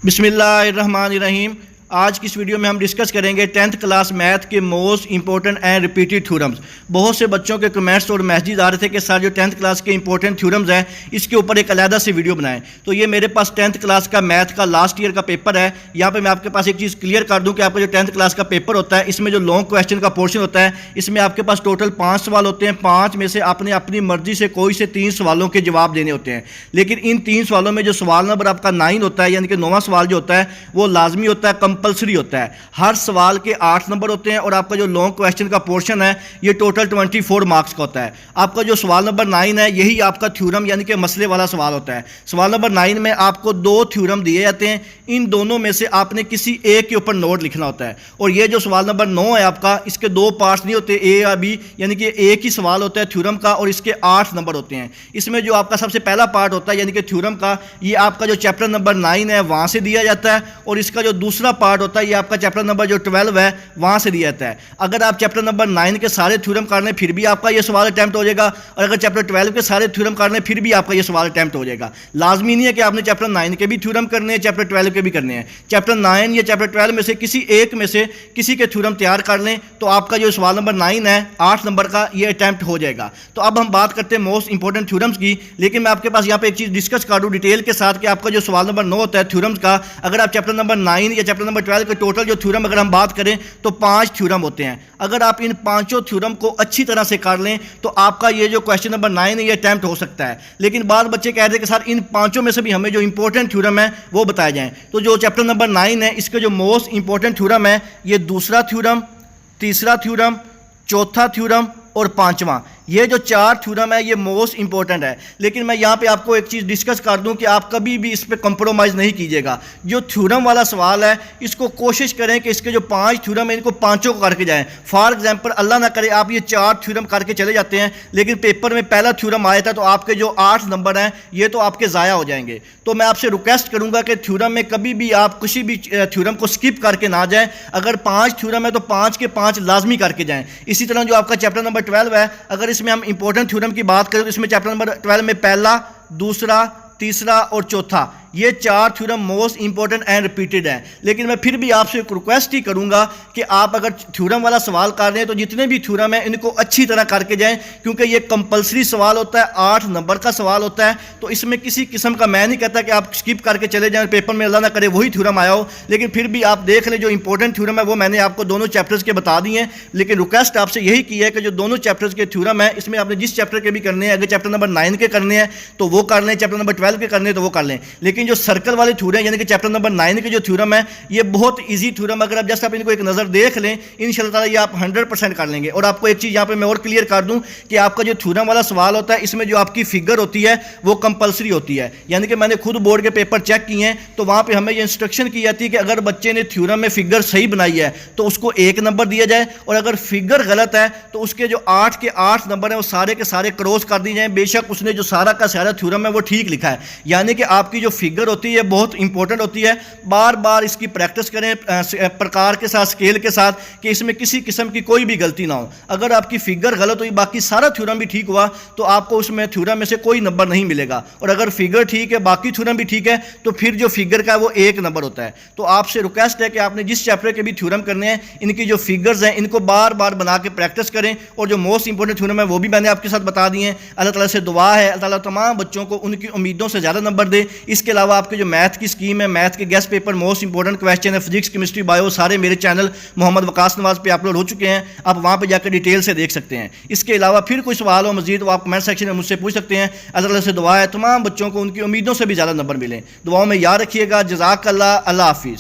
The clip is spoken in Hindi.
बिस्मिल्लाहिर्रहमानिर्रहीम। आज की इस वीडियो में हम डिस्कस करेंगे 10th क्लास मैथ के most important and repeated theorems. बहुत से बच्चों के कमेंट्स और मैसेज आ रहे थे कि सर जो 10th क्लास के इंपॉर्टेंट थ्योरम्स हैं इसके ऊपर एक अलग से वीडियो बनाएं। तो ये मेरे पास 10th क्लास का मैथ का लास्ट ईयर का पेपर है। यहाँ पे मैं आपके पास एक चीज़ क्लियर कर दूँ कि आपका जो 10th क्लास का पेपर होता है इसमें जो लॉन्ग क्वेश्चन का पोर्शन होता है इसमें आपके पास टोटल 5 सवाल होते हैं। 5 में से आपने अपनी मर्जी से कोई से 3 सवालों के जवाब देने होते हैं। लेकिन इन 3 सवालों में जो सवाल नंबर आपका 9 होता है यानी कि 9वां सवाल जो होता है वो लाजमी होता है, कंपलसरी होता है। हर सवाल के 8 नंबर होते हैं और आपका जो लॉन्ग क्वेश्चन का पोर्शन है ये टोटल 24 मार्क्स का होता है। आपका जो सवाल नंबर 9 है यही आपका थ्योरम यानी कि मसले वाला सवाल होता है। सवाल नंबर 9 में आपको 2 थ्योरम दिए जाते हैं, इन दोनों में से आपने किसी एक के ऊपर नोट लिखना होता है। और ये जो सवाल नंबर 9 है आपका, इसके 2 पार्ट्स नहीं होते ए या बी, यानी कि एक ही सवाल होता है थ्योरम का और इसके 8 नंबर होते हैं। इसमें जो आपका सबसे पहला पार्ट होता है यानी कि थ्योरम का, ये आपका जो चैप्टर नंबर 9 है वहाँ से दिया जाता है। और इसका जो दूसरा पार्ट होता है ये आपका चैप्टर नंबर जो 12 है वहाँ से दिया जाता है। अगर आप चैप्टर नंबर 9 के सारे थ्योरम कर लें फिर भी आपका ये सवाल अटैम्प्ट हो जाएगा, और अगर चैप्टर 12 के सारे थ्योरम कर लें फिर भी आपका ये सवाल अटैम्प्ट हो जाएगा। लाजमी नहीं है कि आपने चैप्टर 9 के भी थ्योरम करने हैं, चैप्टर 12 के भी करने हैं। चैप्टर 9 या चैप्टर 12 में से किसी एक में से किसी के थ्योरम तैयार कर लें तो आपका जो सवाल नंबर 9 है 8 नंबर का ये अटैम्प्ट हो जाएगा। तो अब हम बात करते हैं मोस्ट इंपॉर्टेंट थ्योरम्स की। लेकिन मैं आपके पास यहाँ पे एक चीज़ डिस्कस कर दूँ डिटेल के साथ कि आपका जो सवाल नंबर 9 होता है थ्योरम्स का, अगर आप चैप्टर नंबर 9 या चैप्टर नंबर 12 के टोटल जो थ्योरम अगर हम बात करें तो 5 थ्योरम होते हैं। अगर आप इन 5 थ्योरम को अच्छी तरह से कर लें तो आपका ये जो क्वेश्चन नंबर 9 है ये अटैम्प्ट हो सकता है। लेकिन बाद बच्चे कह रहे हैं कि सर इन 5 में से भी हमें जो इंपॉर्टेंट थ्योरम है वो बताए जाएं। तो जो चैप्टर नंबर 9 है इसके जो मोस्ट इंपॉर्टेंट थ्योरम है ये दूसरा थ्योरम, तीसरा थ्योरम, चौथा थ्योरम और 5वां, ये जो 4 थ्योरम है ये मोस्ट इंपॉर्टेंट है। लेकिन मैं यहाँ पे आपको एक चीज़ डिस्कस कर दूँ कि आप कभी भी इस पर कंप्रोमाइज़ नहीं कीजिएगा। जो थ्योरम वाला सवाल है इसको कोशिश करें कि इसके जो 5 थ्योरम है इनको 5 को करके जाएं। फॉर एग्जांपल अल्लाह ना करे आप ये 4 थ्योरम करके चले जाते हैं लेकिन पेपर में पहला थ्योरम आया था तो आपके जो 8 नंबर हैं ये तो आपके ज़ाया हो जाएंगे। तो मैं आपसे रिक्वेस्ट करूँगा कि थ्योरम में कभी भी आप किसी भी थ्योरम को स्किप करके ना जाएँ। अगर 5 थ्योरम है तो 5 के 5 लाजमी करके जाएँ। इसी तरह जो आपका चैप्टर नंबर 12 है, अगर इसमें हम इंपॉर्टेंट थ्योरम की बात करें तो इसमें चैप्टर नंबर 12 में पहला, दूसरा, तीसरा और चौथा ये 4 theorem most important and repeated हैं। लेकिन मैं फिर भी आपसे एक रिक्वेस्ट ही करूंगा कि आप अगर थ्योरम वाला सवाल कर रहे हैं तो जितने भी थ्योरम हैं इनको अच्छी तरह करके जाएं, क्योंकि ये कंपलसरी सवाल होता है, 8 नंबर का सवाल होता है। तो इसमें किसी किस्म का मैं नहीं कहता कि आप स्किप करके चले जाएं, पेपर में अल्लाह ना करे वही थ्योरम आया हो। लेकिन फिर भी आप देख लें जो इंपॉर्टेंट थ्योरम है वो मैंने आपको दोनों चैप्टर्स के बता दिए हैं। लेकिन रिक्वेस्ट आपसे यही की है कि जो दोनों चैप्टर्स के थ्योरम है इसमें आपने जिस चैप्टर के भी करने हैं, अगर चैप्टर नंबर 9 के करने हैं तो वो कर लें, चैप्टर नंबर 12 के करने हैं तो वो कर लें। लेकिन जो सर्कल वाले थ्योरम यानी कि चैप्टर नंबर 9 के जो थ्योरम है ये बहुत इजी थ्योरम, अगर आप जस्ट आप इनको एक नज़र देख लें इंशाल्लाह ताला ये आप 100% कर लेंगे। और आपको एक चीज़ यहाँ पे मैं और क्लियर कर दूं कि आपका जो थ्योरम वाला सवाल होता है इसमें जो आपकी फिगर होती है वो कंपलसरी होती है। यानी कि मैंने खुद बोर्ड के पेपर चेक किए हैं तो वहाँ पर हमें ये इंस्ट्रक्शन की जाती है कि अगर बच्चे ने थ्योरम में फिगर सही बनाई है तो उसको 1 नंबर दिया जाए, और अगर फिगर गलत है तो उसके जो 8 के 8 नंबर हैं वो सारे के सारे क्रॉस कर दिए जाएँ, बेशक उसने जो सारा का सारा थ्योरम है वो ठीक लिखा है। यानी कि आपकी जो फिगर होती है बहुत इंपॉर्टेंट होती है। बार बार इसकी प्रैक्टिस करें प्रकार के साथ, स्केल के साथ, कि इसमें किसी किस्म की कोई भी गलती ना हो। अगर आपकी फिगर गलत हुई बाकी सारा थ्योरम भी ठीक हुआ तो आपको उसमें थ्योरम में से कोई नंबर नहीं मिलेगा। और अगर फिगर ठीक है बाकी थ्योरम भी ठीक है तो फिर जो फिगर का है वो 1 नंबर होता है। तो आपसे रिक्वेस्ट है कि आपने जिस चैप्टर के भी थ्योरम करने हैं इनकी जो फिगर्स हैं इनको बार बार बना के प्रैक्टिस करें। और जो मोस्ट इंपॉर्टेंट थ्योरम है वो भी मैंने आपके साथ बता दिए हैं। अल्लाह ताला से दुआ है अल्लाह ताला तमाम बच्चों को उनकी उम्मीदों से ज़्यादा नंबर दे। इसके अलावा आपके जो मैथ की स्कीम है, मैथ के guest paper, most important question है, फिजिक्स, केमिस्ट्री, बायो, सारे मेरे चैनल मोहम्मद वकास नवाज पे अपलोड हो चुके हैं। आप वहाँ पे जाकर डिटेल से देख सकते हैं। इसके अलावा फिर कोई सवाल हो मजीद वो आप कमेंट सेक्शन में मुझसे पूछ सकते हैं। अल्लाह ताला से दुआ है तमाम बच्चों को उनकी उम्मीदों से भी ज़्यादा नंबर मिलें। दुआओं में याद रखिएगा। जज़ाकल्लाह। अल्लाह हाफिज़।